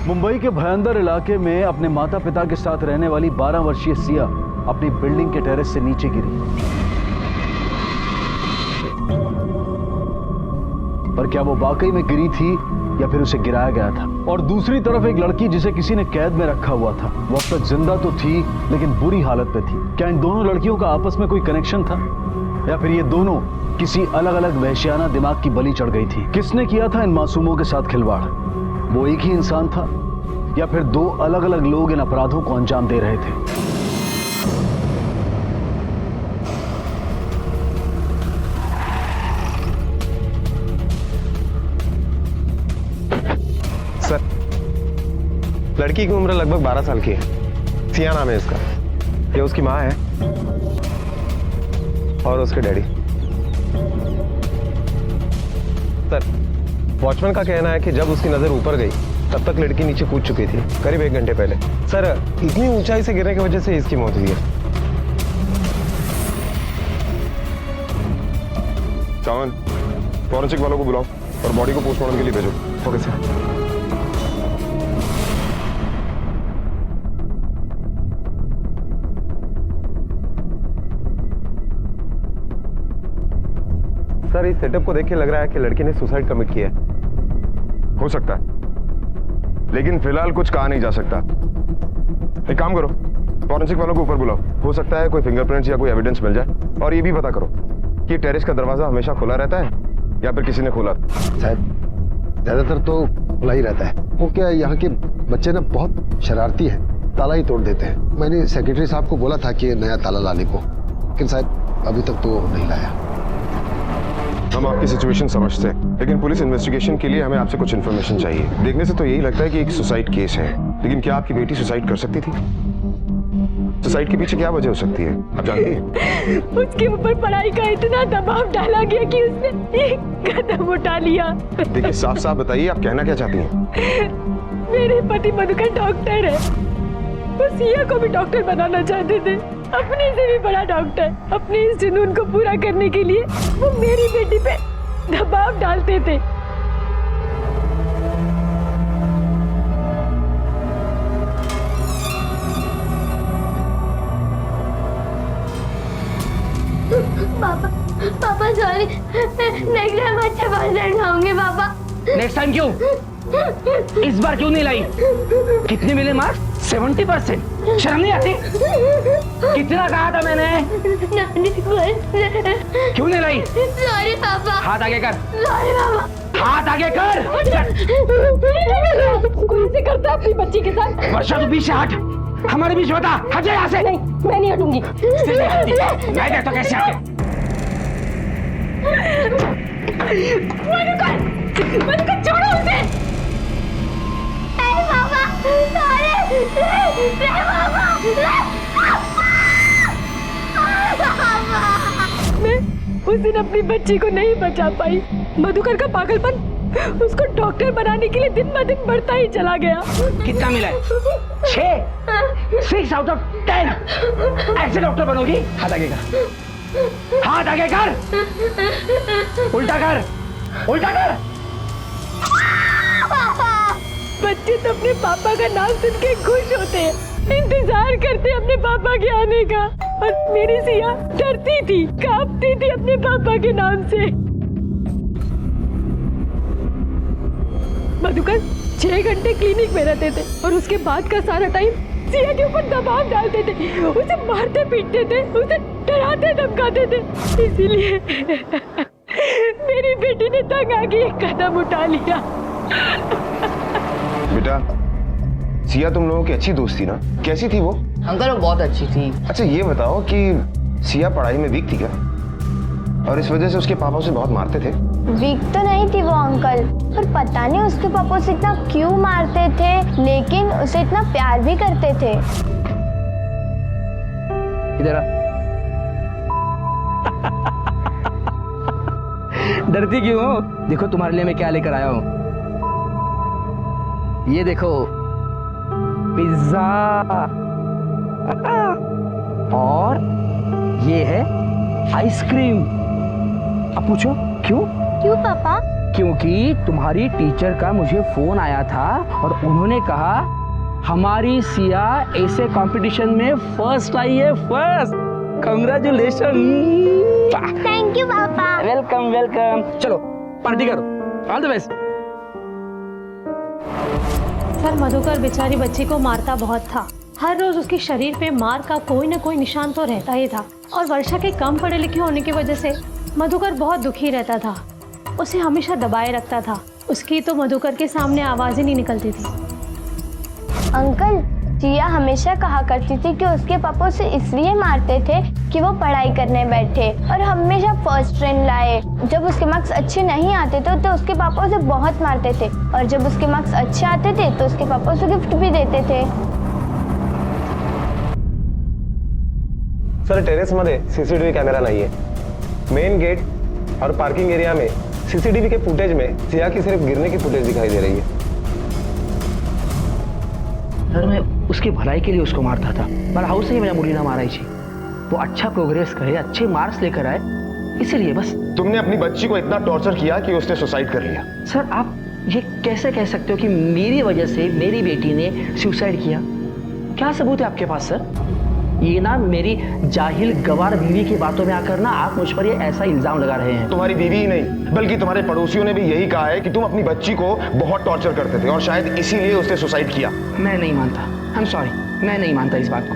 मुंबई के भयंदर इलाके में अपने माता पिता के साथ रहने वाली 12 वर्षीय सिया अपनी बिल्डिंग के टेरेस से नीचे गिरी। पर क्या वो वाकई में गिरी थी या फिर उसे गिराया गया था? और दूसरी तरफ एक लड़की जिसे किसी ने कैद में रखा हुआ था, वो अब तक जिंदा तो थी लेकिन बुरी हालत में थी। क्या इन दोनों लड़कियों का आपस में कोई कनेक्शन था या फिर ये दोनों किसी अलग अलग वहशियाना दिमाग की बलि चढ़ गई थी? किसने किया था इन मासूमों के साथ खिलवाड़? वो एक ही इंसान था या फिर दो अलग अलग लोग इन अपराधों को अंजाम दे रहे थे? सर, लड़की की उम्र लगभग 12 साल की है। सिया नाम है इसका। ये उसकी माँ है और उसके डैडी। सर, वॉचमैन का कहना है कि जब उसकी नजर ऊपर गई तब तक लड़की नीचे कूद चुकी थी, करीब 1 घंटे पहले। सर, इतनी ऊंचाई से गिरने की वजह से इसकी मौत हुई है। चावन, फॉरेंसिक वालों को बुलाओ और बॉडी को पोस्टमार्टम के लिए भेजो। Okay sir. सर, इस सेटअप को देख के लग रहा है कि लड़की ने सुसाइड कमिट किया है। हो सकता है, लेकिन फिलहाल कुछ कहा नहीं जा सकता। एक काम करो, फॉरेंसिक वालों को ऊपर बुलाओ। हो सकता है कोई फिंगरप्रिंट्स या कोई एविडेंस मिल जाए। और ये भी पता करो कि टेरेस का दरवाजा हमेशा खुला रहता है या फिर किसी ने खोला। साहब, ज्यादातर तो खुला ही रहता है। वो क्या, यहाँ के बच्चे ना बहुत शरारती हैं, ताला ही तोड़ देते हैं। मैंने सेक्रेटरी साहब को बोला था कि नया ताला लाने को, लेकिन शायद अभी तक तो नहीं लाया। हम आपकी सिचुएशन समझते हैं, लेकिन पुलिस इन्वेस्टिगेशन के लिए हमें आपसे कुछ इन्फॉर्मेशन चाहिए। देखने से तो यही लगता है कि एक सुसाइड केस है, लेकिन क्या आपकी बेटी सुसाइड कर सकती थी? सुसाइड के पीछे क्या वजह हो सकती है, आप जानती हैं? उसके ऊपर पढ़ाई का इतना दबाव डाला गया कि उसने एक कदम उठा लिया। देखिए, साफ साफ बताइए, आप कहना क्या चाहती हैं? मेरे पति मधुकर डॉक्टर है। वो सिया को भी डॉक्टर बनाना चाहते थे, अपने से भी बड़ा डॉक्टर। अपने इस जुनून को पूरा करने के लिए वो मेरी बेटी पे दबाव डालते थे। पापा, पापा सॉरी, नेक्स्ट टाइम अच्छा परसेंट लाऊंगी पापा। नेक्स्ट टाइम क्यों? इस बार क्यों नहीं लाई? कितने मिले मार्क्स? 70%। शर्म नहीं आती? कितना कहा था मैंने? क्यों नहीं लाई? सॉरी पापा। हाथ आगे कर। सॉरी पापा। हाथ आगे कर। कौन से करता अपनी बच्ची के साथ? वर्षा, तू पीछे हट। हमारे बीच बता, हट जा यहाँ से। नहीं, मैं नहीं हटूंगी। मैं देखता कैसे आके। मधुकर, छोड़ो उसे। पापा, सॉरी। मैं उस दिन अपनी बच्ची को नहीं बचा पाई। मधुकर का पागलपन उसको डॉक्टर बनाने के लिए दिन ब दिन बढ़ता ही चला गया। कितना मिला है? 6 आउट ऑफ 10। ऐसे डॉक्टर बनोगी? हाथ आगे कर। हाथ आगे कर। उल्टा कर। उल्टा कर। बच्चे तो अपने पापा का नाम सुन के खुश होते हैं, इंतजार करते अपने पापा के आने का। और मेरी सिया डरती थी, कांपती थी अपने पापा के नाम से। मधुकर 6 घंटे क्लिनिक में रहते थे और उसके बाद का सारा टाइम सिया के ऊपर दबाव डालते थे, उसे मारते पीटते थे, उसे डराते धमकाते थे। इसीलिए मेरी बेटी ने तंग आके एक कदम उठा लिया। बेटा, सिया तुम लोगों की अच्छी दोस्त थी ना? कैसी थी वो? अंकल, वो बहुत अच्छी थी। अच्छा, ये बताओ कि सिया पढ़ाई में वीक थी क्या? और इस वजह से उसके पापा उसे बहुत मारते थे? वीक तो नहीं थी वो अंकल, पर पता नहीं उसके पापा उसे इतना क्यों मारते थे, लेकिन उसे इतना प्यार भी करते थे। इधर आ। डरती क्यों हो? देखो तुम्हारे लिए मैं क्या लेकर आया हूँ। ये देखो, पिज्जा। और ये है आइसक्रीम। अब पूछो क्यों? क्यों पापा? क्योंकि तुम्हारी टीचर का मुझे फोन आया था और उन्होंने कहा हमारी सिया ऐसे कंपटीशन में फर्स्ट आई है, फर्स्ट। कांग्रेचुलेशन। थैंक यू पापा। Welcome welcome. चलो पार्टी करो, all the best. Sir Madhukar बेचारी बच्ची को मारता बहुत था। हर रोज उसके शरीर पे मार का कोई न कोई निशान तो रहता ही था। और वर्षा के कम पढ़े लिखे होने की वजह से मधुकर बहुत दुखी रहता था, उसे हमेशा दबाए रखता था। उसकी तो मधुकर के सामने आवाज ही नहीं निकलती थी। अंकल, जिया हमेशा कहा करती थी कि उसके पापा उसे इसलिए मारते थे कि वो पढ़ाई करने बैठे और हमेशा फर्स्ट रैंक लाए। जब उसके मार्क्स अच्छे नहीं आते थे तो उसके पापा उसे बहुत मारते थे, और जब उसके मार्क्स अच्छे आते थे तो उसके पापा उसे गिफ्ट भी देते थे। सर टेरेस मध्ये सीसीटीव्ही कॅमेरा नाहीये। मेन गेट और पार्किंग एरिया में सीसीटीवी के फुटेज में सिया की सिर्फ गिरने की फुटेज दिखाई दे रही है। सर मैं उसकी भलाई के लिए उसको मारता था, पर हाउस ही मेरा मुलीना मारायची। वो अच्छा प्रोग्रेस करे, अच्छे मार्क्स लेकर आए, इसीलिए बस। तुमने अपनी बच्ची को इतना टॉर्चर किया कि उसने सुसाइड कर लिया। सर आप ये कैसे कह सकते हो कि मेरी वजह से मेरी बेटी ने सुसाइड किया? क्या सबूत है आपके पास सर? ये ना मेरी जाहिल गवार बीवी की बातों में आकर ना आप मुझ पर ये ऐसा इल्जाम लगा रहे हैं। तुम्हारी बीवी ही नहीं बल्कि तुम्हारे पड़ोसियों ने भी यही कहा है कि तुम अपनी बच्ची को बहुत टॉर्चर करते थे और शायद इसीलिए उसने सुसाइड किया। मैं नहीं मानता, आई एम सॉरी, मैं नहीं मानता इस बात को।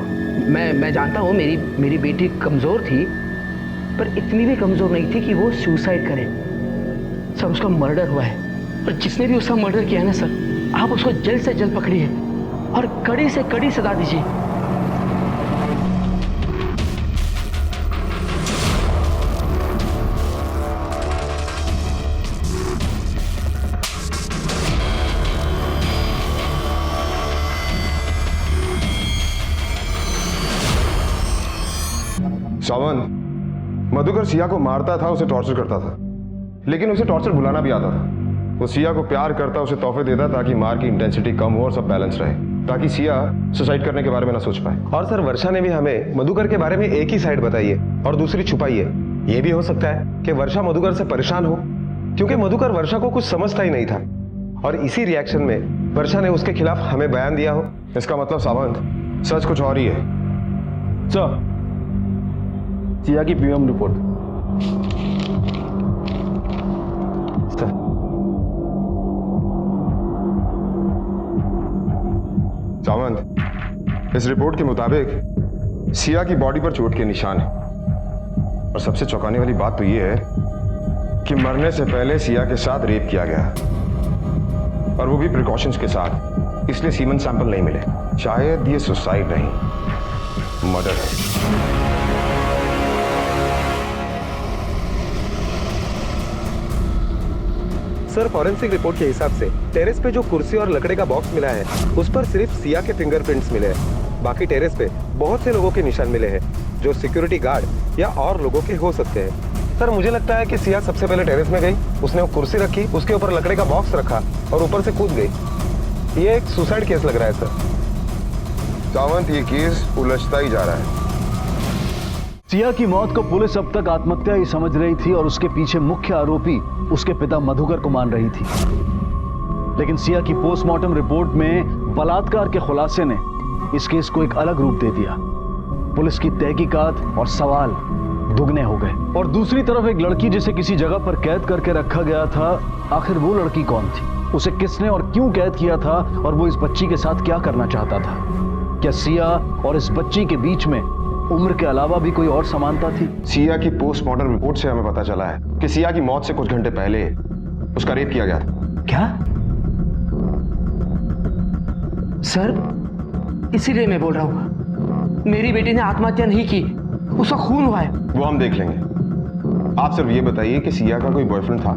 मैं जानता हूँ मेरी बेटी कमजोर थी, पर इतनी भी कमजोर नहीं थी कि वो सुसाइड करे। सर उसका मर्डर हुआ है, और जिसने भी उसका मर्डर किया है ना सर, आप उसको जल्द से जल्द पकड़िए और कड़ी से कड़ी सजा दीजिए। सावंत, मधुकर सिया को मारता था, उसे टॉर्चर करता था, लेकिन उसे टॉर्चर बुलाना भी आता था। वो सिया को प्यार करता, उसे तोहफे देता ताकि मार की इंटेंसिटी कम हो और सब बैलेंस रहे, ताकि सिया सुसाइड करने के बारे में ना सोच पाए। और सर वर्षा ने भी हमें मधुकर के बारे में एक ही साइड बताई है और दूसरी छुपाई है। ये भी हो सकता है कि वर्षा मधुकर से परेशान हो, क्योंकि मधुकर वर्षा को कुछ समझता ही नहीं था, और इसी रिएक्शन में वर्षा ने उसके खिलाफ हमें बयान दिया हो। इसका मतलब सावंत, सच कुछ और ही है। सर सिया की पीएम रिपोर्ट। सावंत, इस रिपोर्ट के मुताबिक सिया की बॉडी पर चोट के निशान हैं, और सबसे चौंकाने वाली बात तो यह है कि मरने से पहले सिया के साथ रेप किया गया, और वो भी प्रिकॉशंस के साथ, इसलिए सीमन सैंपल नहीं मिले। शायद ये सुसाइड नहीं, मर्डर है। सर फॉरेंसिक रिपोर्ट के हिसाब से टेरेस पे जो कुर्सी और लकड़े का बॉक्स मिला है उस पर सिर्फ सिया के फिंगरप्रिंट्स मिले हैं। बाकी टेरेस पे बहुत से लोगों के निशान मिले हैं, जो सिक्योरिटी गार्ड या और लोगों के हो सकते हैं। सर मुझे लगता है कि सिया सबसे पहले टेरेस में गई, उसने वो कुर्सी रखी, उसके ऊपर लकड़े का बॉक्स रखा और ऊपर से कूद गई। ये एक सुसाइड केस लग रहा है सर। सावंत, ये केस उलझता ही जा रहा है। सिया की मौत को पुलिस अब तक आत्महत्या ही समझ रही थी, और उसके पीछे मुख्य आरोपी उसके पिता मधुकर को मान रही थी। लेकिन सिया की पोस्टमार्टम रिपोर्ट में बलात्कार के खुलासे ने इस केस को एक अलग रूप दे दिया। पुलिस की तहकीकात और सवाल दुगने हो गए। और दूसरी तरफ एक लड़की जिसे किसी जगह पर कैद करके रखा गया था, आखिर वो लड़की कौन थी? उसे किसने और क्यों कैद किया था, और वो इस बच्ची के साथ क्या करना चाहता था? क्या सिया और इस बच्ची के बीच में उम्र के अलावा भी कोई और समानता थी? सिया की पोस्टमार्टम रिपोर्ट से हमें पता चला है कि सिया की मौत से कुछ घंटे पहले उसका रेप किया गया था। क्या सर? इसीलिए मैं बोल रहा हूं, मेरी बेटी ने आत्महत्या नहीं की, उसका खून हुआ है। वो हम देख लेंगे, आप सिर्फ ये बताइए कि सिया का कोई बॉयफ्रेंड था?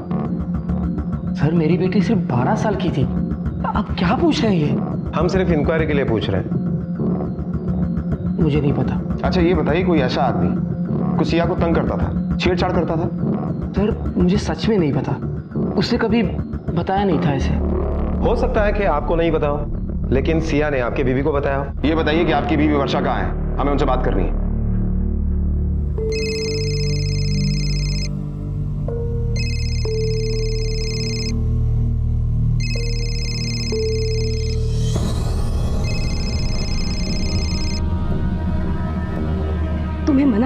सर मेरी बेटी सिर्फ 12 साल की थी, आप क्या पूछ रहे हैं? हम सिर्फ इंक्वायरी के लिए पूछ रहे हैं। मुझे नहीं पता। अच्छा ये बताइए, कोई ऐसा आदमी कोई सिया को तंग करता था, छेड़छाड़ करता था? सर मुझे सच में नहीं पता, उसने कभी बताया नहीं था ऐसे। हो सकता है कि आपको नहीं पता हो, लेकिन सिया ने आपके बीवी को बताया हो। ये बताइए कि आपकी बीवी वर्षा कहाँ है, हमें उनसे बात करनी है।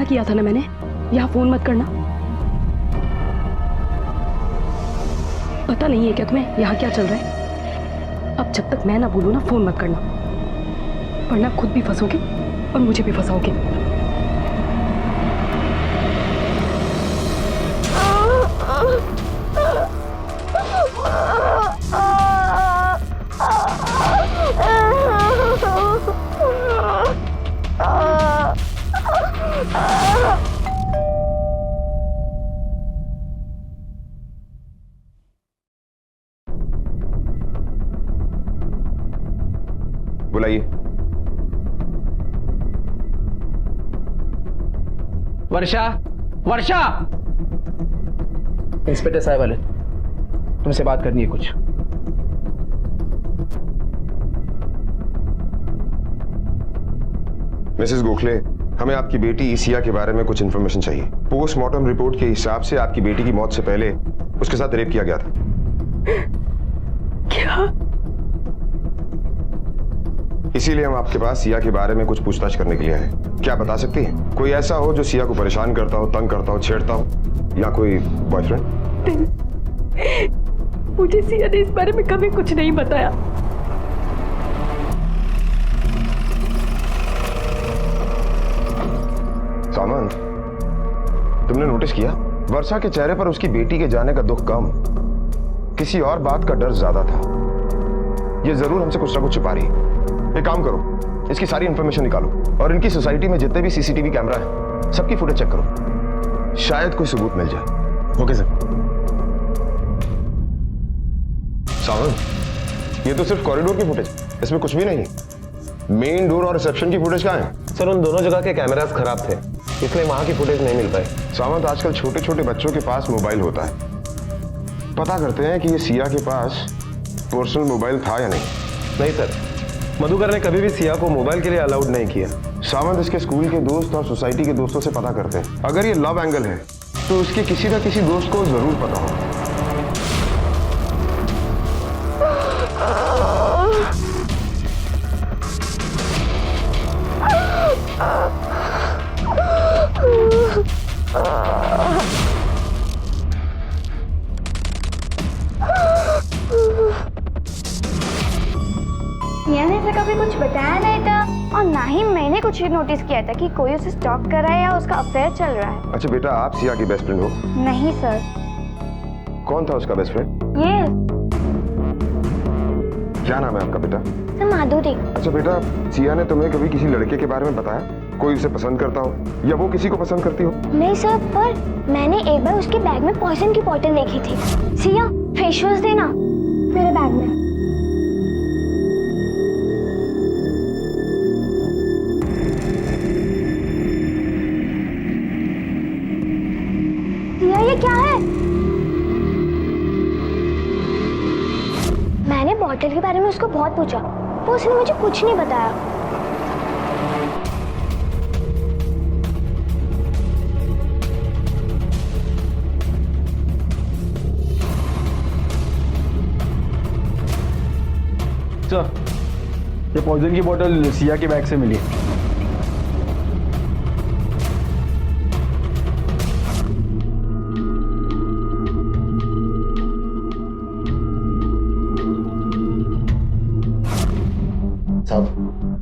किया था ना मैंने, यहाँ फोन मत करना। पता नहीं है क्या तुम्हें यहाँ क्या चल रहा है? अब जब तक मैं ना बोलूँ ना, फोन मत करना, वरना खुद भी फंसोगे और मुझे भी फंसाओगे। बुलाइए। वर्षा, वर्षा! इंस्पेक्टर साहब वाले, तुमसे बात करनी है कुछ। मिसेस गोखले, हमें आपकी बेटी सिया के बारे में कुछ इन्फॉर्मेशन चाहिए। पोस्टमार्टम रिपोर्ट के हिसाब से आपकी बेटी की मौत से पहले उसके साथ रेप किया गया था। क्या? इसीलिए हम आपके पास सिया के बारे में कुछ पूछताछ करने के लिए आए। क्या बता सकती हैं? कोई ऐसा हो जो सिया को परेशान करता हो, तंग करता हो, छेड़ता हो, या कोई बॉयफ्रेंड? मुझे सिया ने इस बारे में कभी कुछ नहीं बताया। सामंत, तुमने नोटिस किया वर्षा के चेहरे पर उसकी बेटी के जाने का दुख कम, किसी और बात का डर ज्यादा था। ये जरूर हमसे कुछ ना कुछ छुपा रही है। एक काम करो, इसकी सारी इंफॉर्मेशन निकालो और इनकी सोसाइटी में जितने भी सीसीटीवी कैमरा है सबकी फुटेज चेक करो, शायद कोई सबूत मिल जाए। Okay sir. सावंत, ये तो सिर्फ कॉरिडोर की फुटेज, इसमें कुछ भी नहीं। मेन डोर और रिसेप्शन की फुटेज कहाँ है? सर, उन दोनों जगह के कैमरास खराब थे, इसलिए वहां की फुटेज नहीं मिल पाई। सावंत, आजकल छोटे छोटे बच्चों के पास मोबाइल होता है। पता करते हैं कि ये सिया के पास पर्सनल मोबाइल था या नहीं। नहीं सर, मधुकर ने कभी भी सिया को मोबाइल के लिए अलाउड नहीं किया। सावंत, इसके स्कूल के दोस्त और सोसाइटी के दोस्तों से पता करते हैं। अगर ये लव एंगल है तो उसके किसी ना किसी दोस्त को जरूर पता हो। सिया ने इसे कभी कुछ बताया नहीं था और ना ही मैंने कुछ नोटिस किया था कि कोई उसे स्टॉक कर रहा है या उसका अफेयर चल रहा है। अच्छा बेटा, आप सिया की बेस्ट फ्रेंड हो? नहीं सर। कौन था उसका बेस्ट फ्रेंड? ये क्या नाम है आपका बेटा? सर, माधुरी। अच्छा बेटा, सिया ने तुम्हें कभी किसी लड़के के बारे में बताया? कोई उसे पसंद करता हो या वो किसी को पसंद करती हो? नहीं सर, पर मैंने एक बार उसके बैग में पॉइजन की बोतल देखी थी। सिया, फेस वॉश देना मेरे बैग में। सिया, ये क्या है? मैंने बोतल के बारे में उसको बहुत पूछा, पर उसने मुझे कुछ नहीं बताया। सर, ये पॉइजन की बोतल सिया के बैग से मिली है। साहब,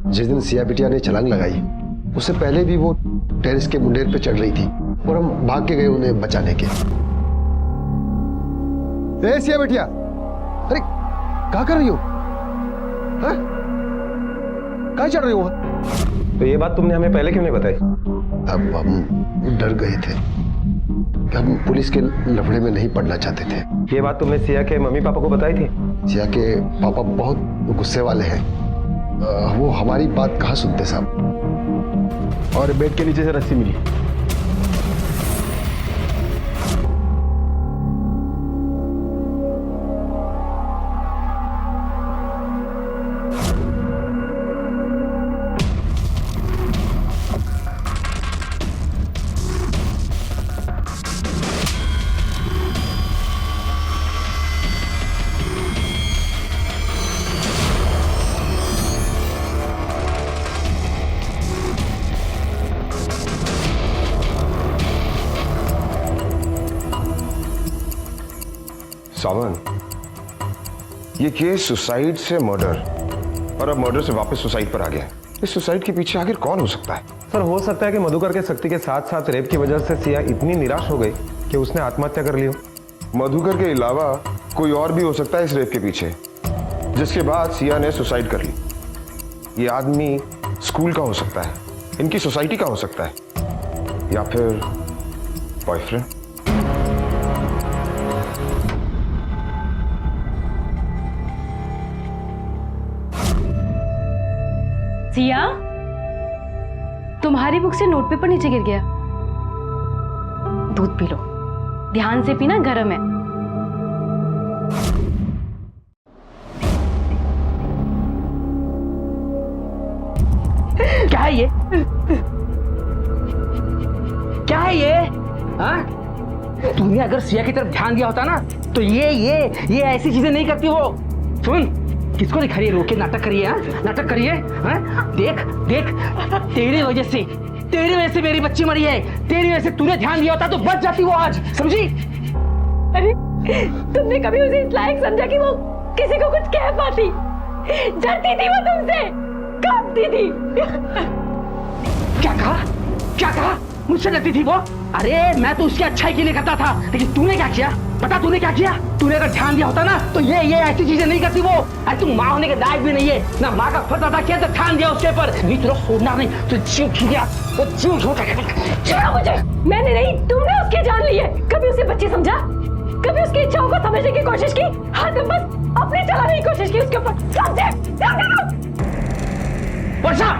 जिस दिन सिया बिटिया ने छलांग लगाई उससे पहले भी वो टेरेस के मुंडेर पे चढ़ रही थी और हम भाग के गए उन्हें बचाने के। ए सिया बिटिया, अरे क्या कर रही हो? कहाँ चढ़ रही हो? तो ये बात तुमने हमें पहले क्यों नहीं बताई? अब हम डर गए थे कि हम पुलिस के लफड़े में नहीं पड़ना चाहते थे। ये बात तुमने सिया के मम्मी पापा को बताई थी? सिया के पापा बहुत गुस्से वाले हैं, वो हमारी बात कहाँ सुनते साहब। और बेड के नीचे से रस्सी मिली। सावन, ये केस सुसाइड से मर्डर और अब मर्डर से वापस सुसाइड पर आ गया। इस सुसाइड के पीछे आखिर कौन हो सकता है? सर हो सकता है कि मधुकर के शक्ति के साथ साथ रेप की वजह से सिया इतनी निराश हो गई कि उसने आत्महत्या कर ली हो। मधुकर के अलावा कोई और भी हो सकता है इस रेप के पीछे, जिसके बाद सिया ने सुसाइड कर ली। ये आदमी स्कूल का हो सकता है, इनकी सोसाइटी का हो सकता है, या फिर बॉयफ्रेंड। सिया, तुम्हारी बुक से नोट पेपर नीचे गिर गया। दूध पी लो, ध्यान से पीना, गर्म है। क्या है ये? क्या है ये? हाँ? तूने अगर सिया की तरफ ध्यान दिया होता ना तो ये ऐसी चीजें नहीं करती वो। सुन, किसको दिखा रही है? रोके नाटक करिए, हाँ? नाटक करिए, हाँ? देख देख, तेरी वजह से मेरी बच्ची मरी है। तेरी वजह से तूने ध्यान दिया होता तो बच जाती वो आज, समझी? अरे तुमने कभी उसे इस लायक समझा कि वो किसी को कुछ कह पाती? डरती थी वो तुमसे, कांपती थी। क्या कहा? मुझसे डरती थी वो? अरे मैं तो उसकी अच्छाई के लिए करता था, लेकिन तूने क्या किया? पता तूने क्या किया? तूने अगर ध्यान दिया होता ना तो ये ऐसी चीजें नहीं करती वो। अरे तू माँ होने के लायक भी नहीं है ना, माँ का फर्ज अदा किया तो ध्यान दिया उसके ऊपर। नहीं तो छोड़ना नहीं, तो जीव छूट गया, वो जीव छूट गया। छोड़ो मुझे, मैंने नहीं, तुमने उसकी जान ली है। कभी उसे बच्ची समझा? कभी उसकी इच्छाओं को समझने की कोशिश की? हाँ, तुम बस अपनी चलाने की कोशिश की उसके ऊपर। समझे? वर्षा!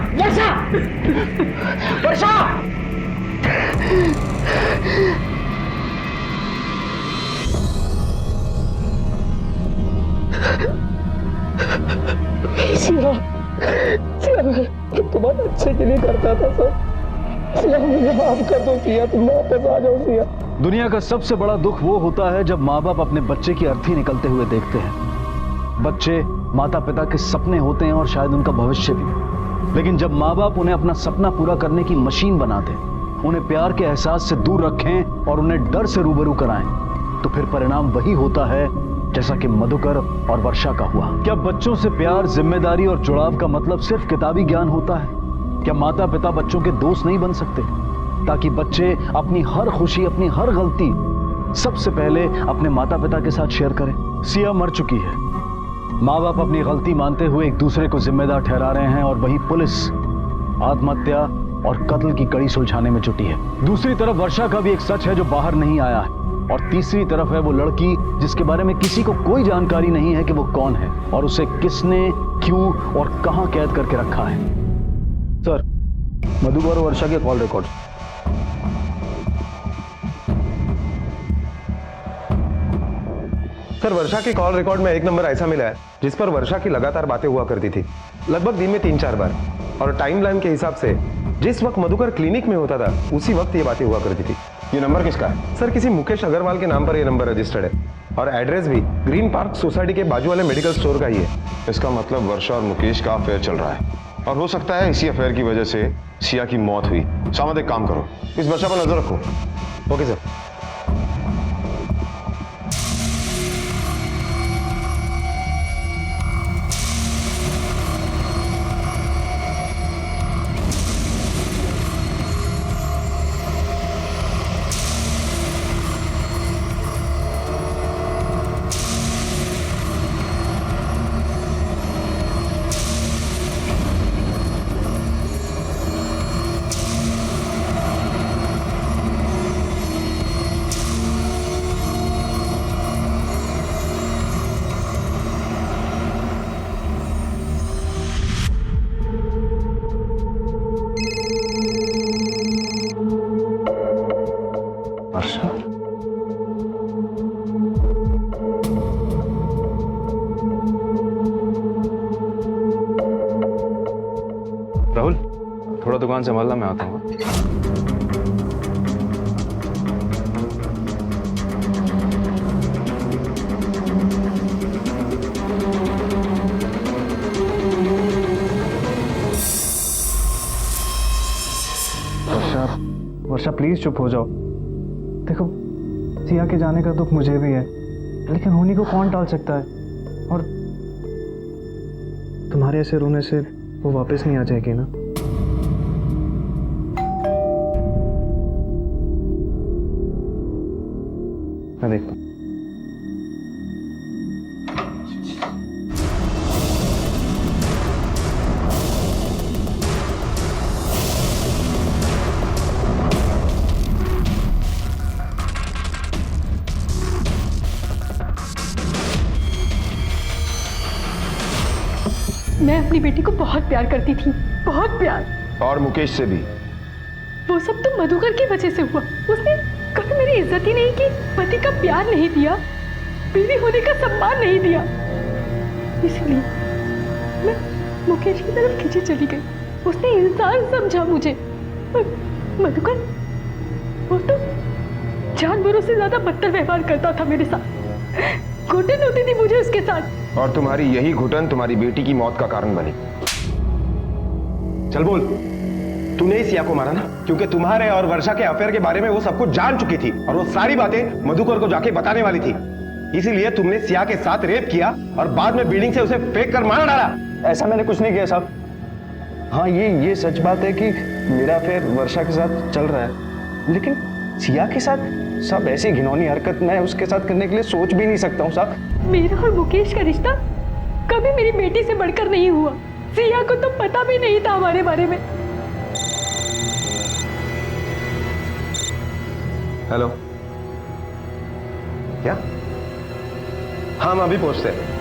तुम्हारे अच्छे के लिए करता था सर। सिया मुझे माफ कर दो सिया, तुम वापस आ जाओ सिया। दुनिया का सबसे बड़ा दुख वो होता है जब माँ बाप अपने बच्चे की अर्थी निकलते हुए देखते हैं। बच्चे माता पिता के सपने होते हैं और शायद उनका भविष्य भी, लेकिन जब माँ बाप उन्हें अपना सपना पूरा करने की मशीन बना दें, उन्हें प्यार के एहसास से दूर रखें और उन्हें डर से रूबरू कराएं, तो फिर परिणाम वही होता है जैसा कि मधुकर और वर्षा का हुआ। क्या बच्चों से प्यार, जिम्मेदारी और जुड़ाव का मतलब सिर्फ किताबी ज्ञान होता है? क्या माता पिता बच्चों के दोस्त नहीं बन सकते, ताकि बच्चे अपनी हर खुशी, अपनी हर गलती सबसे पहले अपने माता पिता के साथ शेयर करें? सिया मर चुकी है, माँ बाप अपनी गलती मानते हुए एक दूसरे को जिम्मेदार ठहरा रहे हैं, और वहीं पुलिस आत्महत्या और कत्ल की कड़ी सुलझाने में जुटी है। दूसरी तरफ वर्षा का भी एक सच है जो बाहर नहीं आया है, और तीसरी तरफ है वो लड़की जिसके बारे में किसी को कोई जानकारी नहीं है कि वो कौन है और उसे किसने, क्यों और कहां कैद करके रखा है। सर, मधुकर और वर्षा के कॉल रिकॉर्ड। सर, वर्षा के कॉल रिकॉर्ड में एक नंबर ऐसा मिला है जिस पर वर्षा की लगातार बातें हुआ करती थी, लगभग दिन में 3-4 बार, और टाइमलाइन के हिसाब से जिस वक्त मधुकर क्लिनिक में होता था उसी वक्त ये बातें हुआ करती थी। ये नंबर किसका है? सर, किसी मुकेश अग्रवाल के नाम पर ये नंबर रजिस्टर्ड है, और एड्रेस भी ग्रीन पार्क सोसाइटी के बाजू वाले मेडिकल स्टोर का ही है। इसका मतलब वर्षा और मुकेश का अफेयर चल रहा है, और हो सकता है इसी अफेयर की वजह से सिया की मौत हुई। सामद, एक काम करो, इस वर्षा पर नजर रखो। Okay sir. राहुल, थोड़ा दुकान संभालना, मैं आता हूँ। वर्षा प्लीज चुप हो जाओ। देखो, सिया के जाने का दुख मुझे भी है, लेकिन होनी को कौन टाल सकता है? और तुम्हारे ऐसे रोने से वो वापस नहीं आ जाएगी ना? मैं देखता हूँ। मैं अपनी बेटी को बहुत प्यार करती थी, बहुत प्यार। और मुकेश से भी। वो सब तो मधुकर की वजह से हुआ। उसने कभी मेरी इज्जत ही नहीं की, पति का प्यार नहीं दिया, बीवी होने का सम्मान नहीं दिया। इसलिए मैं मुकेश की तरफ खींची चली गई। उसने इंसान समझा मुझे। और मधुकर, वो तो जानवरों से ज्यादा बदतर व्यवहार करता था मेरे साथ। घुटन होती थी मुझे उसके साथ। और तुम्हारी यही घुटन तुम्हारी बेटी की मौत का कारण बनी। चल बोल, तूने ही सिया को मारा ना, क्योंकि तुम्हारे और वर्षा के अफेयर के बारे में वो सब कुछ जान चुकी थी और वो सारी बातें मधुकर को जाके बताने वाली थी। इसीलिए तुमने सिया के साथ रेप किया और बाद में बिल्डिंग से उसे फेंक कर मार डाला। ऐसा मैंने कुछ नहीं किया साहब। हाँ, ये सच बात है कि मेरा अफेयर वर्षा के साथ चल रहा है, लेकिन सिया के साथ सब ऐसी घिनौनी हरकत मैं उसके साथ करने के लिए सोच भी नहीं सकता हूँ साहब। मेरा और मुकेश का रिश्ता कभी मेरी बेटी से बढ़कर नहीं हुआ। सिया को तो पता भी नहीं था हमारे बारे में। हेलो, क्या? हाँ, हम अभी पहुंचते हैं।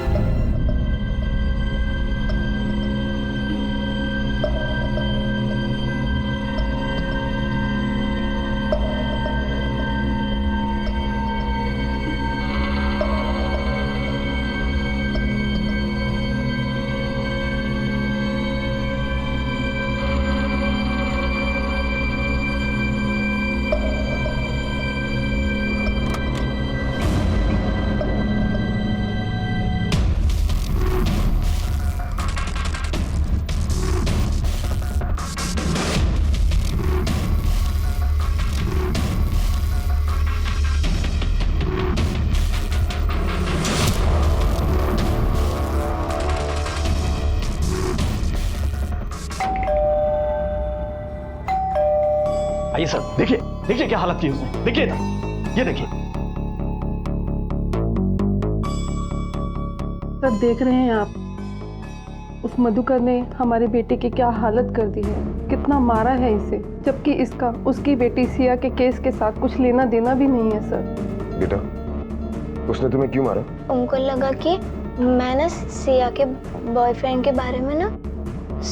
आइए सर, देखिए देखिए क्या हालत की उसने। देखिए इधर, ये देखिए। सर देख रहे हैं आप, उस मधुकर ने हमारे बेटे की क्या हालत कर दी है, कितना मारा है इसे, जबकि इसका उसकी बेटी सिया के केस के साथ कुछ लेना देना भी नहीं है। सर बेटा, उसने तुम्हें क्यों मारा? उनको लगा कि मैं ना सिया के बॉयफ्रेंड के बारे में ना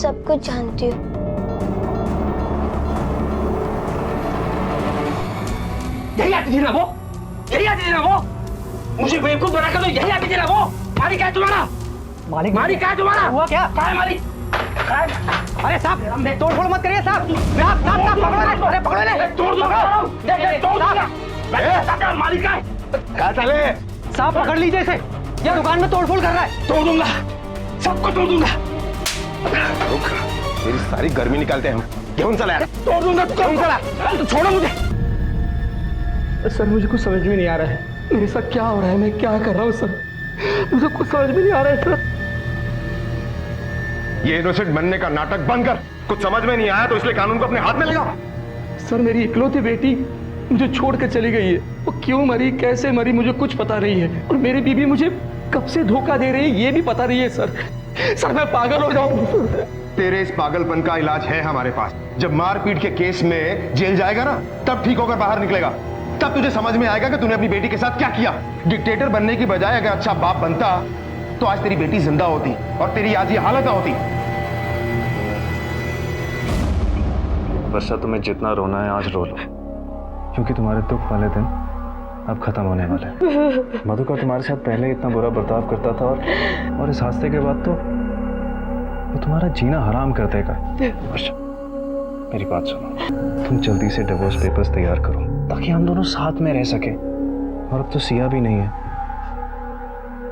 सब कुछ जानती हूँ। यही आती थी ना वो, यही आती थी ना वो, मुझे बेवकूफ बनाकर तो यही आती थी ना वो। मालिक क्या है तुम्हारा? मालिक क्या है तुम्हारा? हुआ क्या? कहाँ है मालिक? अरे साहब, तोड़फोड़ मत करिए साहब। साहब पकड़ो ले, अरे पकड़ो ले, तोड़ दूंगा, तोड़ दूंगा। मालिक का क्या चले? साहब पकड़ लीजिए इसे, ये दुकान में तोड़फोड़ कर रहा है। तोड़ दूंगा, सबको तोड़ दूंगा। रुक, तेरी सारी गर्मी निकालते हैं हम। क्यों चला? तोड़ दूंगा, क्यों चला? छोड़ो मुझे। सर मुझे कुछ समझ में नहीं आ रहा है, मेरे साथ क्या हो रहा है, मैं क्या कर रहा हूँ सर, मुझे कुछ समझ में नहीं आ रहा है सर। ये इनोसेंट बनने का नाटक बंद कर। कुछ समझ में नहीं आया तो इसलिए कानून को अपने हाथ में लेगा। सर मेरी इकलौती बेटी मुझे छोड़ कर चली गई है, वो क्यों मरी, कैसे मरी, मुझे कुछ पता नहीं है। और मेरी बीवी मुझे कब से धोखा दे रही है ये भी पता नहीं है सर। सर मैं पागल हो जाऊँ। तेरे इस पागलपन का इलाज है हमारे पास। जब मारपीट के केस में जेल जाएगा ना, तब ठीक होकर बाहर निकलेगा। तब तुझे समझ में आएगा कि तूने अपनी बेटी के साथ क्या किया। डिक्टेटर बनने की बजाय अगर अच्छा बाप बनता तो आज तेरी बेटी जिंदा होती और तेरी आज ये हालत ना होती। वर्षा, तुम्हें जितना रोना है आज रो लो, क्योंकि तुम्हारे दुख वाले दिन अब खत्म होने वाले हैं। मधुकर तुम्हारे साथ पहले इतना बुरा बर्ताव करता था और इस हादसे के बाद तो वो तुम्हारा जीना हराम कर देगा। वर्षा मेरी बात सुनो, तुम जल्दी से डिवोर्स पेपर्स तैयार करो ताकि हम दोनों साथ में रह सके। और अब तो सिया भी नहीं है,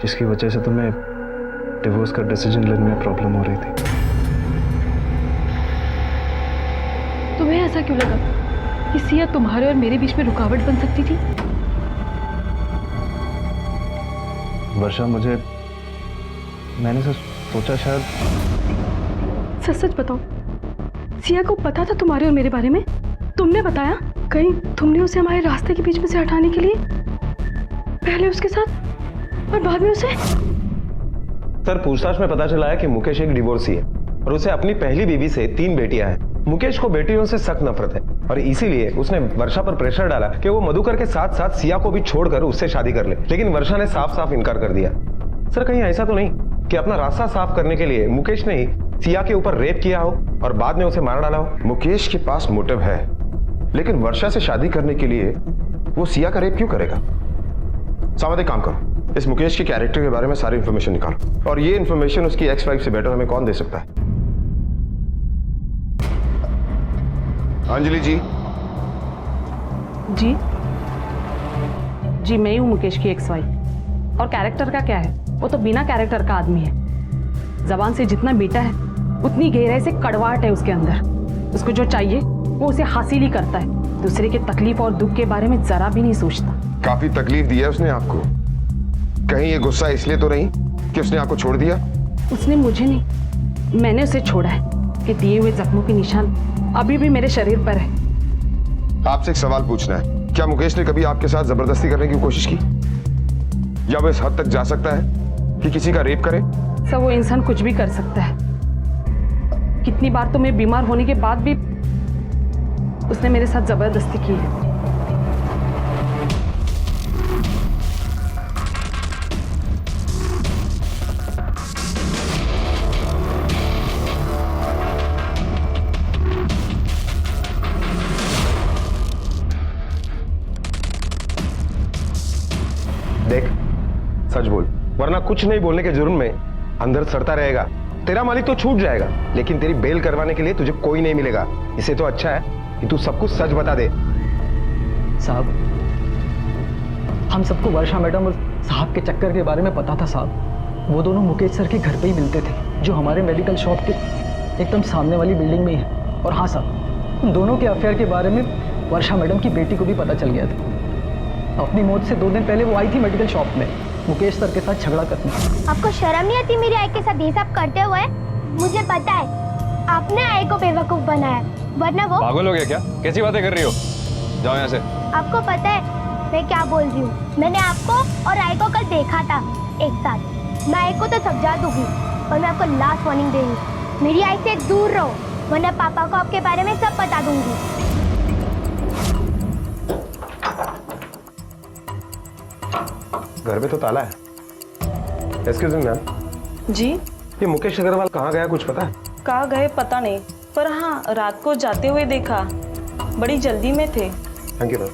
जिसकी वजह से तुम्हें डिवोर्स का डिसीजन लेने में प्रॉब्लम हो रही थी। तुम्हें ऐसा क्यों लगा कि सिया तुम्हारे और मेरे बीच में रुकावट बन सकती थी? वर्षा, मैंने सोचा शायद। सच सच बताओ, सिया को पता था तुम्हारे और मेरे बारे में? तुमने बताया? कहीं तुमने उसे हमारे रास्ते के बीच में से हटाने के लिए पहले उसके साथ और बाद में उसे? सर, पूछताछ में पता चला है कि मुकेश एक डिवोर्सी है और उसे अपनी पहली बीवी से 3 बेटियां हैं। मुकेश को बेटियों से सख्त नफरत है और इसीलिए उसने वर्षा पर प्रेशर डाला कि वो मधुकर के साथ साथ सिया को भी छोड़कर उससे शादी कर ले, लेकिन वर्षा ने साफ साफ इनकार कर दिया। सर, कहीं ऐसा तो नहीं कि अपना रास्ता साफ करने के लिए मुकेश ने ही सिया के ऊपर रेप किया हो और बाद में उसे मार डाला हो? मुकेश के पास मोटिव है, लेकिन वर्षा से शादी करने के लिए वो सिया का रेप क्यों करेगा? सावध, एक काम करो, इस मुकेश के कैरेक्टर के बारे में सारी इंफॉर्मेशन निकालो, और ये इंफॉर्मेशन उसकी एक्स वाइफ से बेटर हमें कौन दे सकता है? अंजलि जी। जी जी, मैं ही हूँ मुकेश की एक्स वाइफ। और कैरेक्टर का क्या है, वो तो बिना कैरेक्टर का आदमी है। जबान से जितना मीठा है उतनी गहराई से कड़वाहट है उसके अंदर। उसको जो चाहिए वो उसे हासिल ही करता है, दूसरे के तकलीफ और दुख के बारे में जरा भी नहीं सोचता। काफी तकलीफ दी है उसने आपको, कहीं ये गुस्सा इसलिए तो नहीं कि उसने आपको छोड़ दिया? उसने मुझे नहीं, मैंने उसे छोड़ा है कि दिए हुए जख्मों के निशान अभी भी मेरे शरीर पर है। आपसे एक सवाल पूछना है, क्या मुकेश ने कभी आपके साथ जबरदस्ती करने की कोशिश की, या वो इस हद तक जा सकता है कि किसी का रेप करे? सर, वो इंसान कुछ भी कर सकता है। कितनी बार तो मैं बीमार होने के बाद भी उसने मेरे साथ जबरदस्ती की है। देख, सच बोल, वरना कुछ नहीं बोलने के जुर्म में अंदर सड़ता रहेगा। तेरा मालिक तो छूट जाएगा, लेकिन तेरी बेल करवाने के लिए तुझे कोई नहीं मिलेगा। इससे तो अच्छा है कि तू सब कुछ सच बता दे। साहब, हम सबको वर्षा मैडम और साहब के चक्कर के बारे में पता था साहब। वो दोनों मुकेश सर के घर पे ही मिलते थे, जो हमारे मेडिकल शॉप के एकदम सामने वाली बिल्डिंग में ही है। और हाँ साहब, उन दोनों के अफेयर के बारे में वर्षा मैडम की बेटी को भी पता चल गया था। अपनी मौत से 2 दिन पहले वो आई थी मेडिकल शॉप में मुकेश सर के साथ झगड़ा करने। आपको शर्म नहीं आती मेरी आई के साथ ये सब करते हुए? मुझे पता है आपने आई को बेवकूफ बनाया, वरना वो पागल हो गया क्या? कैसी बातें कर रही हो? जाओ यहाँ से। आपको पता है मैं क्या बोल रही हूँ? मैंने आपको और आई को कल देखा था एक साथ। मैं आई को तो समझा दूंगी, और मैं आपको लास्ट वार्निंग दे रही हूँ, मेरी आई से दूर रहो, वरना पापा को आपके बारे में सब बता दूंगी। घर में तो ताला है। Excuse me ma'am. जी, ये मुकेश अग्रवाल कहाँ गया, कुछ पता है? कहाँ गए पता नहीं, पर हाँ रात को जाते हुए देखा, बड़ी जल्दी में थे। Thank you ma'am.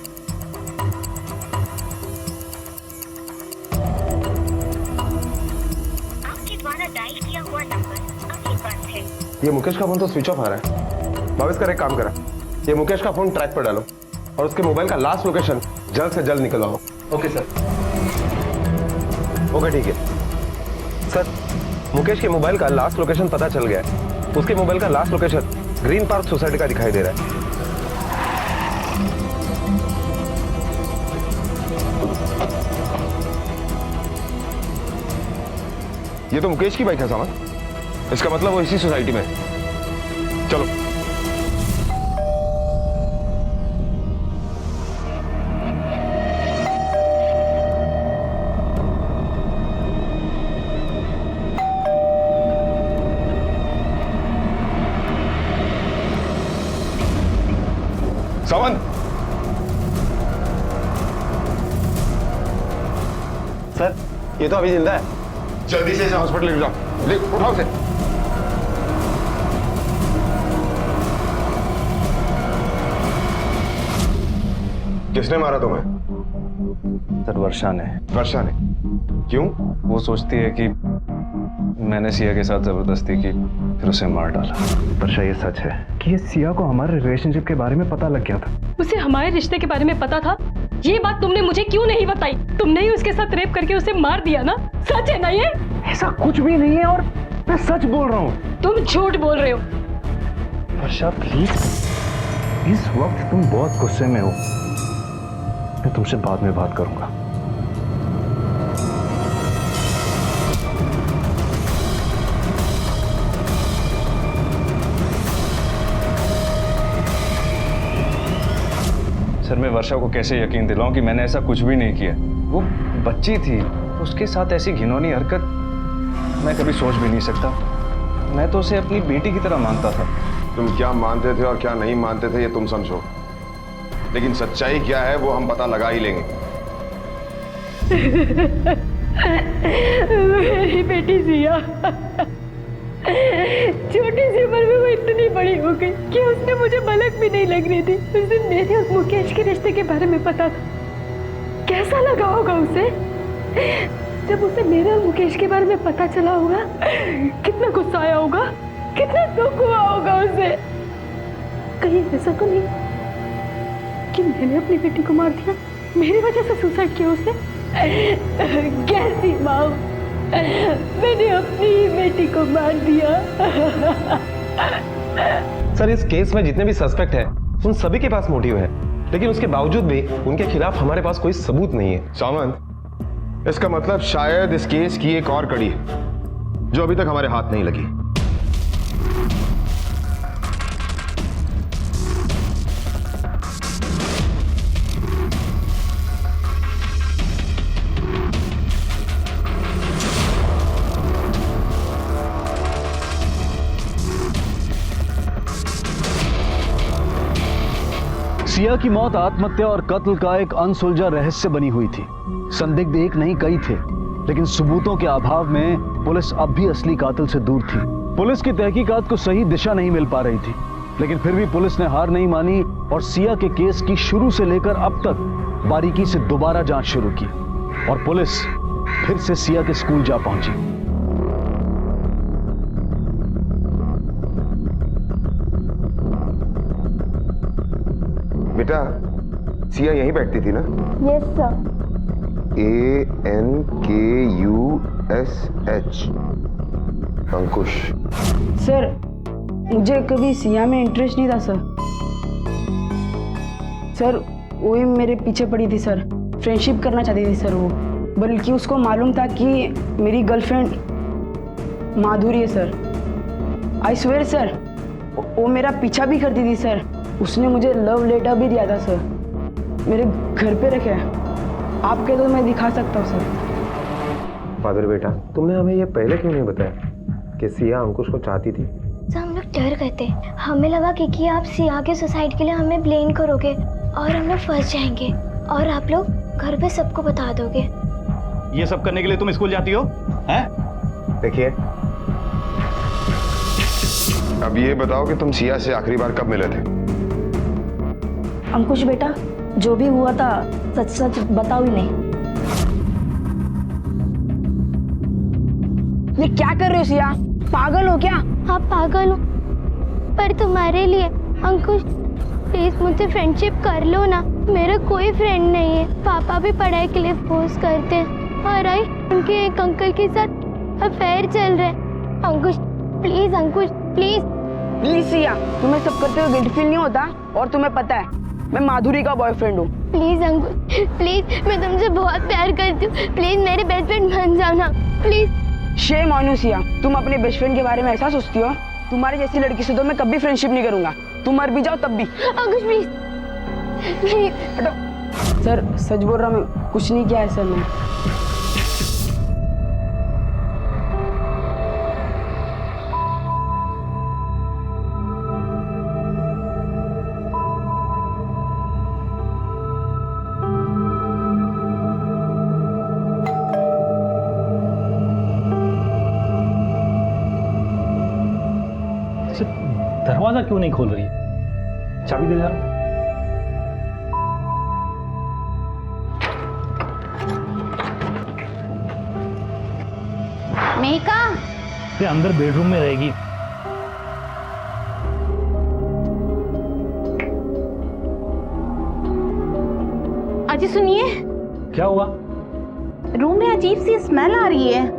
आपके द्वारा डायल किया हुआ नंबर अभी बंद है। ये मुकेश का फोन तो स्विच ऑफ आ रहा है। भावेश कर एक काम करा, ये मुकेश का फोन ट्रैक पर डालो और उसके मोबाइल का लास्ट लोकेशन जल्द से जल्द निकलवाओ। Okay sir. ओके ठीक है सर। मुकेश के मोबाइल का लास्ट लोकेशन पता चल गया है। उसके मोबाइल का last location green park society का दिखाई दे रहा है। ये तो मुकेश की बाइक है सामान, इसका मतलब वो इसी सोसाइटी में है। चलो। सावन। सर, ये तो अभी जिंदा है। जल्दी से इसे हॉस्पिटल ले जाओ, ले उठाओ से। किसने मारा तुम्हें? सर, वर्षा ने। वर्षा ने? क्यों? वो सोचती है कि मैंने सिया के साथ जबरदस्ती की, फिर उसे मार डाला। वर्षा, ये सच है कि ये सिया को हमारे रिलेशनशिप के बारे में पता लग गया था। उसे हमारे रिश्ते के बारे में पता था? ये बात तुमने मुझे क्यों नहीं बताई? तुमने ही उसके साथ रेप करके उसे मार दिया ना? सच है ना ये? ऐसा कुछ भी नहीं है, और मैं सच बोल रहा हूँ। तुम झूठ बोल रहे हो। वर्षा प्लीज, इस वक्त तुम बहुत गुस्से में हो, मैं तुमसे बाद में बात करूंगा। मैं वर्षा को कैसे यकीन दिलाऊं कि मैंने ऐसा कुछ भी नहीं किया। वो बच्ची थी, उसके साथ ऐसी घिनौनी हरकत मैं कभी सोच भी नहीं सकता। मैं तो उसे अपनी बेटी की तरह मानता था। तुम क्या मानते थे और क्या नहीं मानते थे ये तुम समझो, लेकिन सच्चाई क्या है वो हम पता लगा ही लेंगे। मेरी बेटी सिया छोटी सी उम्र में वो इतनी बड़ी हो गई कि उसने मुझे पलक भी नहीं लग रही थी। उस दिन मेरे और मुकेश के रिश्ते के बारे में पता था। कैसा लगा होगा उसे जब उसे मेरे और मुकेश के बारे में पता चला होगा। कितना गुस्सा आया होगा, कितना दुख हुआ होगा उसे। कहीं ऐसा तो नहीं कि मैंने अपनी बेटी को मार दिया, मेरी वजह से सुसाइड किया उसने। कैसी माँ, मैंने अपनी बेटी को मार दिया। सर, इस केस में जितने भी सस्पेक्ट हैं, उन सभी के पास मोटिव है, लेकिन उसके बावजूद भी उनके खिलाफ हमारे पास कोई सबूत नहीं है। सामंत, इसका मतलब शायद इस केस की एक और कड़ी है जो अभी तक हमारे हाथ नहीं लगी। सिया की मौत आत्महत्या और कत्ल का एक अनसुलझा रहस्य बनी हुई थी। संदिग्ध एक नहीं कई थे, लेकिन सबूतों के अभाव में पुलिस अब भी असली कातिल से दूर थी। पुलिस की तहकीकात को सही दिशा नहीं मिल पा रही थी, लेकिन फिर भी पुलिस ने हार नहीं मानी और सिया के केस की शुरू से लेकर अब तक बारीकी से दोबारा जांच शुरू की और पुलिस फिर से सिया के स्कूल जा पहुंची। बेटा, सिया यहीं बैठती थी ना? Yes sir. ANKUSH, अंकुश। सर, मुझे कभी सिया में इंटरेस्ट नहीं था सर। सर, वो ही मेरे पीछे पड़ी थी सर, फ्रेंडशिप करना चाहती थी सर वो, बल्कि उसको मालूम था कि मेरी गर्लफ्रेंड माधुरी है सर। आई स्वेयर सर, वो मेरा पीछा भी करती थी सर। उसने मुझे लव लेटर भी दिया था सर, मेरे घर पे रखे है। आप कह दो मैं दिखा सकता हूँ सर। फादर बेटा, तुमने हमें ये पहले क्यों नहीं बताया कि सिया अंकुश को चाहती थी? तो हम लोग डर गए थे। हमें लगा कि आप सिया के सुसाइड के लिए हमें ब्लेम करोगे और हम लोग फंस जाएंगे और आप लोग घर पे सबको बता दोगे। ये सब करने के लिए तुम स्कूल जाती हो हैं? देखिए, अब ये बताओ कि तुम सिया से आखिरी बार कब मिले थे? अंकुश बेटा, जो भी हुआ था सच सच बताओ ही नहीं। ये क्या कर रहे हो सिया? पागल हो क्या? आप पागल हो, पर तुम्हारे लिए अंकुश प्लीज मुझसे फ्रेंडशिप कर लो ना। मेरा कोई फ्रेंड नहीं है। पापा भी पढ़ाई के लिए फोर्स करते हैं और आई उनके एक अंकल के साथ अफेयर चल रहे हैं। Ankush please, Ankush please. Please Siya, तुम्हें सब करते हुए गिल्ट फील नहीं होता? और तुम्हें पता है मैं माधुरी का बॉयफ्रेंड हूँ। प्लीज अंकुश प्लीज, मैं तुमसे बहुत प्यार करती हूँ। प्लीज मेरे बेस्ट फ्रेंड बन जाओ ना please. Shame on you Siya, तुम अपने बेस्ट फ्रेंड के बारे में ऐसा सोचती हो? तुम्हारी जैसी लड़की से तो मैं कभी फ्रेंडशिप नहीं करूंगा। तुम मर भी जाओ तब भी। अंकुश प्लीज प्लीज हटो। सर, सच बोल रहा मैं, कुछ नहीं किया है सर मैं। दरवाजा क्यों नहीं खोल रही है? चाबी दे जरा। मेका, ये अंदर बेडरूम में रहेगी। अजी सुनिए, क्या हुआ? रूम में अजीब सी स्मेल आ रही है।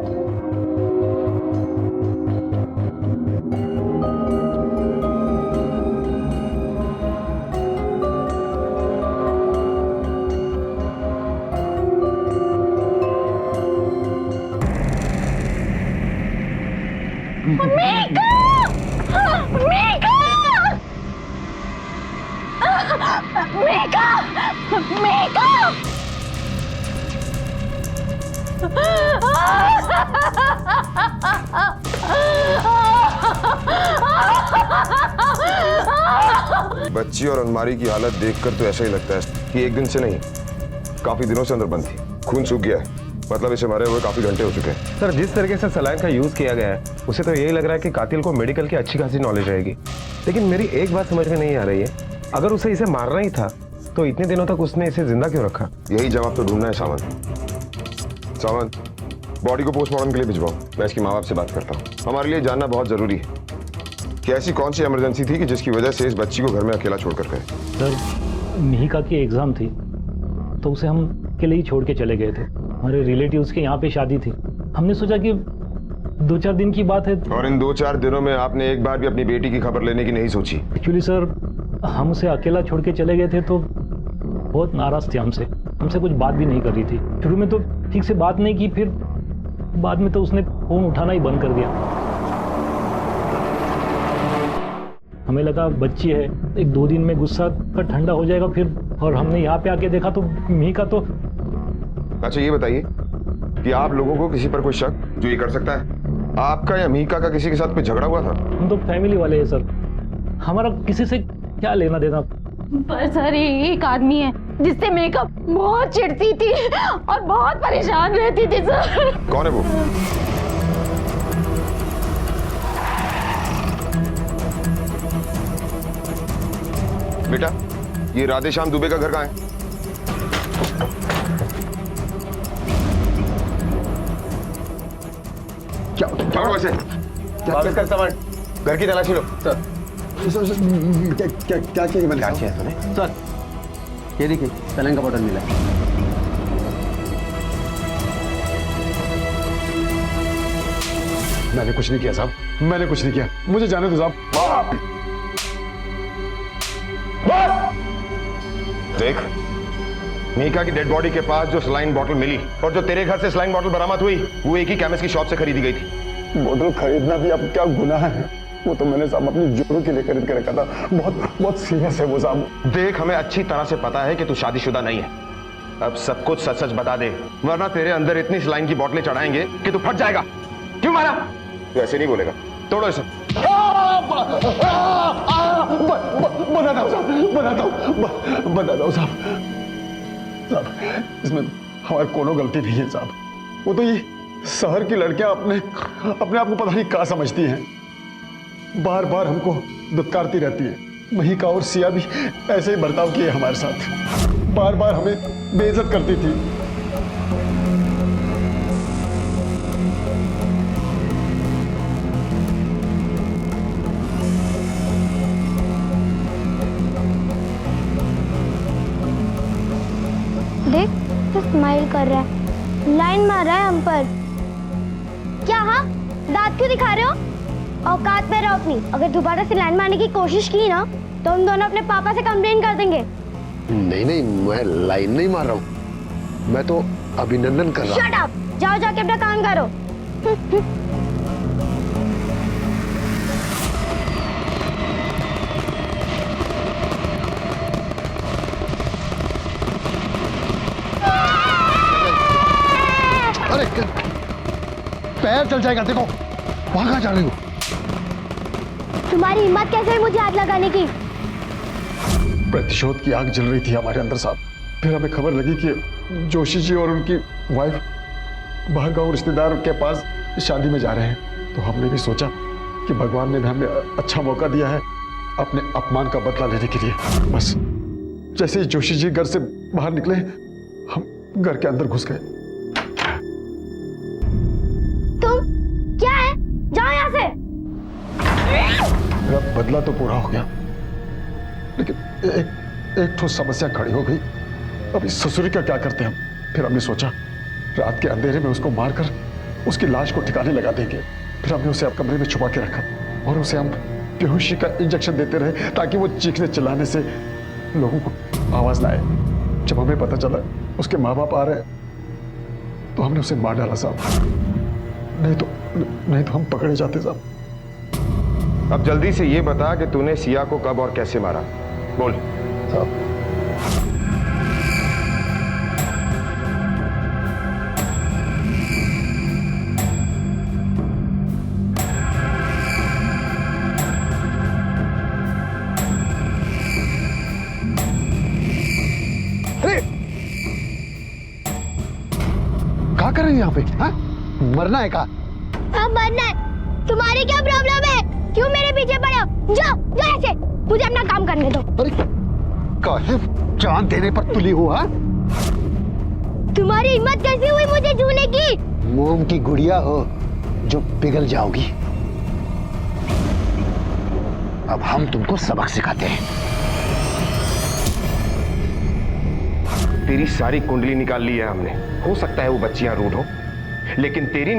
बच्ची और अलमारी की हालत देखकर तो ऐसा ही लगता है कि एक दिन से नहीं, काफी दिनों से अंदर बंद थी। खून सूख गया है, मतलब इसे मरे हुए काफी घंटे हो चुके हैं। सर, जिस तरीके से सलाइन का यूज किया गया है उसे तो यही लग रहा है कि कातिल को मेडिकल की अच्छी खासी नॉलेज रहेगी। लेकिन मेरी एक बात समझ में नहीं आ रही है, अगर उसे इसे मारना ही था तो इतने दिनों तक उसने इसे जिंदा क्यों रखा? यही जवाब तो ढूंढना है सावंत। सावंत, बॉडी को पोस्टमार्टम के लिए भिजवाओ। मैं इसके माँ बाप से बात करता हूँ। हमारे लिए जानना बहुत जरूरी है कि ऐसी कौन सी इमरजेंसी थी कि जिसकी वजह से इस बच्ची को घर में अकेला छोड़कर गए। सर, मिहिका की एग्जाम थी तो उसे हम अकेले ही छोड़ के चले गए थे। हमारे रिलेटिव्स के यहाँ पे शादी थी। हमने सोचा कि 2-4 दिन की बात है। और इन 2-4 दिनों में आपने एक बार भी अपनी बेटी की खबर लेने की नहीं सोची? एक्चुअली सर, हम उसे अकेला छोड़ के चले गए थे तो बहुत नाराज थे हमसे कुछ बात भी नहीं कर रही थी। शुरू में तो ठीक से बात नहीं की, फिर बाद में तो उसने फोन उठाना ही बंद कर दिया। हमें लगा बच्ची है, 1-2 दिन में गुस्सा का ठंडा हो जाएगा फिर। और हमने यहाँ पे आके देखा तो मिहिका तो। अच्छा ये बताइए कि आप लोगों को किसी पर कोई शक जो ये कर सकता है? आपका या मिहिका का किसी के साथ कोई झगड़ा हुआ था? हम तो फैमिली वाले हैं सर, हमारा किसी से क्या लेना देना। पर सर, एक आदमी है जिससे मेकअप बहुत चिढ़ती थी और बहुत परेशान रहती थी सर। कौन है वो? बेटा, ये राधेश्याम दुबे का घर कहाँ है? क्या वैसे कर सामान, घर की तलाशी लो। क्या चाहिए मैंने? क्या चाहिए तूने? सर, ये देखिए सलाइन का बॉटल मिला। मैंने कुछ नहीं किया साहब, मैंने कुछ नहीं किया, मुझे जाने दो साहब। देख, मिहिका की डेड बॉडी के पास जो सलाइन बॉटल मिली और जो तेरे घर से सलाइन बॉटल बरामद हुई, वो एक ही केमिस्ट की शॉप से खरीदी गई थी। बोतल खरीदना भी अब क्या गुनाह है? वो तो मैंने साहब अपनी जोड़ों के लिए खरीद के रखा था। बहुत सीरियस है वो साहब। देख, हमें अच्छी तरह से पता है कि तू शादीशुदा नहीं है। अब सब कुछ सच सच बता दे, वरना तेरे अंदर इतनी सलाइन की बोतलें चढ़ाएंगे कि तू फट जाएगा। क्यों मारा? तू ऐसे नहीं बोलेगा, तोड़ो इसे। बताता हूँ साहब, इसमें हमारी कोनो गलती नहीं है साहब। वो तो ये शहर की लड़कियां अपने आप को पता नहीं क्या समझती हैं। बार बार हमको दुत्कारती रहती है। महिका और सिया भी ऐसे ही बर्ताव किए हमारे साथ, बार बार हमें बेइज्जत करती थी। देख, तो स्माइल कर रहा है, लाइन मार रहा है हम पर। क्या? हाँ, दांत क्यों दिखा रहे हो? औकात में रहो अपनी। अगर दोबारा से लाइन मारने की कोशिश की ना तो हम दोनों अपने पापा से कंप्लेन कर देंगे। नहीं, मैं लाइन नहीं मार रहा हूँ, मैं तो अभिनंदन कर रहा हूँ। Shut up! जाओ जाके अपना काम करो। अरे पैर चल जाएगा, देखो वहां कहाँ जा रही हो? तुम्हारी हिम्मत कैसे है मुझे हाथ लगाने की? प्रतिशोध की आग जल रही थी हमारे अंदर साहब। फिर हमें खबर लगी कि जोशी जी और उनकी वाइफ बाहर गाँव रिश्तेदार के पास शादी में जा रहे हैं। तो हमने भी सोचा कि भगवान ने भी हमें अच्छा मौका दिया है अपने अपमान का बदला लेने के लिए। बस जैसे ही जोशी जी घर से बाहर निकले, हम घर के अंदर घुस गए। तुम क्या है? जाओ यहाँ से। मेरा बदला तो पूरा हो गया, लेकिन एक ठोस समस्या खड़ी हो गई। अब इस ससुरी का क्या करते हम? फिर हमने सोचा रात के अंधेरे में उसको मारकर उसकी लाश को ठिकाने लगा देंगे। फिर हमने उसे अब कमरे में छुपा के रखा और उसे हम बेहोशी का इंजेक्शन देते रहे ताकि वो चीखने चिल्लाने से लोगों को आवाज ना आए। जब हमें पता चला उसके माँ बाप आ रहे तो हमने उसे मार डाला साहब। नहीं तो हम पकड़े जाते साहब। अब जल्दी से ये बता कि तूने सिया को कब और कैसे मारा? बोल। साहब, पे? हाँ? मरना है का? हाँ मरना है। तुम्हारी क्या प्रॉब्लम है? क्यों मेरे पीछे पड़े हो? जाओ जाओ ऐसे, मुझे अपना काम करने दो। अरे काहे जान देने पर तुली हो? हाँ? तुम्हारी हिम्मत कैसी हुई मुझे छूने की? मोम की गुड़िया हो जो पिघल जाओगी। अब हम तुमको सबक सिखाते हैं। तेरी सारी कुंडली निकाल ली है हमने। हो सकता है वो बच्चियां रूड हो, लेकिन तेरी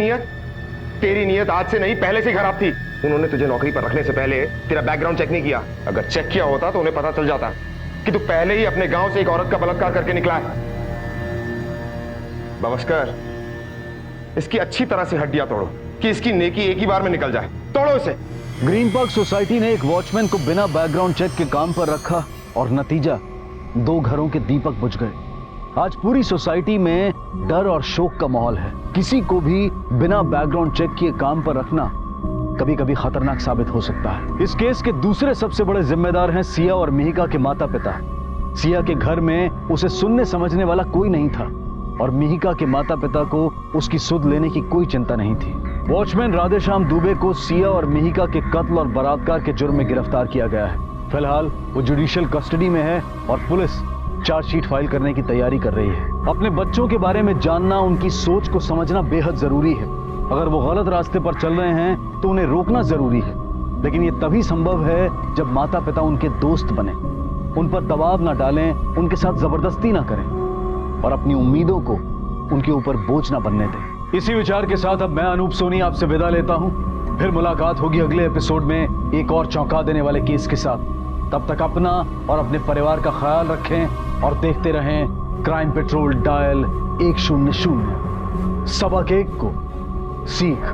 नियत आज से नहीं, पहले से खराब थी। उन्होंने तुझे नौकरी पर रखने से पहले तेरा बैकग्राउंड चेक नहीं किया। अगर चेक किया होता तो उन्हें पता चल जाता कि तू पहले ही अपने गांव से एक औरत का बलात्कार करके निकला है। बवस्कर, इसकी अच्छी तरह से हड्डियां तोड़ो कि इसकी नेकी एक ही बार में निकल जाए। तोड़ो इसे। ग्रीन पार्क सोसाइटी ने एक वॉचमैन को बिना बैकग्राउंड चेक के काम पर रखा और नतीजा 2 घरों के दीपक बुझ गए। आज पूरी सोसाइटी में डर और शोक का माहौल है। किसी को भी बिना बैकग्राउंड चेक किए काम पर रखना कभी कभी खतरनाक साबित हो सकता है। इस केस के दूसरे सबसे बड़े जिम्मेदार हैं सिया और मिहिका के माता पिता। सिया के घर में उसे सुनने समझने वाला कोई नहीं था और मिहिका के माता पिता को उसकी सुध लेने की कोई चिंता नहीं थी। वॉचमैन राधेश्याम दुबे को सिया और मिहिका के कत्ल और बलात्कार के जुर्म में गिरफ्तार किया गया है। फिलहाल वो जुडिशियल कस्टडी में है और पुलिस चार्जशीट फाइल करने की तैयारी कर रही है। अपने बच्चों के बारे में जानना, उनकी सोच को समझना बेहद जरूरी है। अगर वो गलत रास्ते पर चल रहे हैं तो उन्हें रोकना जरूरी है, लेकिन ये तभी संभव है जब माता पिता उनके दोस्त बने, उन पर दबाव ना डालें, उनके साथ जबरदस्ती ना करें और अपनी उम्मीदों को उनके ऊपर बोझ ना बनने दें। इसी विचार के साथ अब मैं अनूप सोनी आपसे विदा लेता हूं। फिर मुलाकात होगी अगले एपिसोड में एक और चौंका देने वाले केस के साथ। तब तक अपना और अपने परिवार का ख्याल रखें और देखते रहें क्राइम पेट्रोल डायल 100। सबक एक को सीख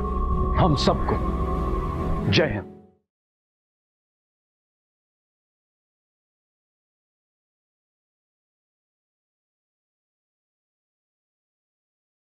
हम सबको। जय हिंद।